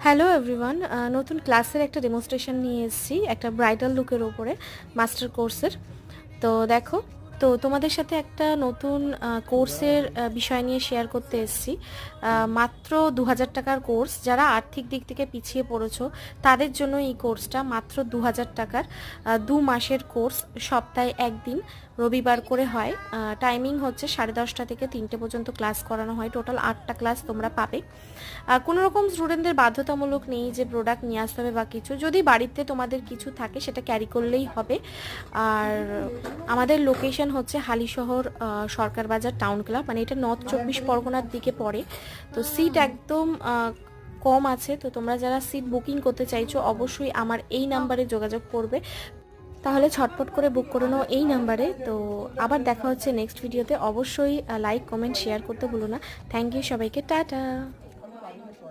Hello everyone, নতুন ক্লাসের একটা ডেমনস্ট্রেশন নিয়ে এসেছি একটা ব্রাইডাল লুকের ওপরে মাস্টার কোর্সের। তো দেখো, তো তোমাদের সাথে একটা নতুন কোর্সের বিষয় নিয়ে শেয়ার করতে এসেছি। মাত্র 2000 টাকার কোর্স। যারা আর্থিক দিক থেকে পিছিয়ে পড়েছো তাদের জন্য এই কোর্সটা মাত্র 2000 টাকার। 2 মাসের কোর্স, সপ্তাহে একদিন রবিবার করে হয়। টাইমিং হচ্ছে 10:30 থেকে 3টে পর্যন্ত ক্লাস করানো হয়। টোটাল 8টা ক্লাস তোমরা পাবে। কোনো রকম স্টুডেন্টদের বাধ্যতামূলক নেই যে প্রোডাক্ট নিয়ে আসতে হবে বা কিছু। যদি বাড়িতে তোমাদের কিছু থাকে সেটা ক্যারি করলেই হবে। আর আমাদের লোকেশন হচ্ছে হালিশহর সরকার বাজার টাউন ক্লাব, মানে এটা নর্থ 24 পরগনার দিকে পড়ে। তো সিট একদম কম আছে। তো তোমরা যারা সিট বুকিং করতে চাইছো অবশ্যই আমার এই নাম্বারে যোগাযোগ করবে, তাহলে ছটপট করে বুক করে নাও এই নাম্বারে। তো আবার দেখা হচ্ছে নেক্সট ভিডিওতে। অবশ্যই লাইক কমেন্ট শেয়ার করতে ভুলো না। থ্যাংক ইউ সবাইকে, টাটা।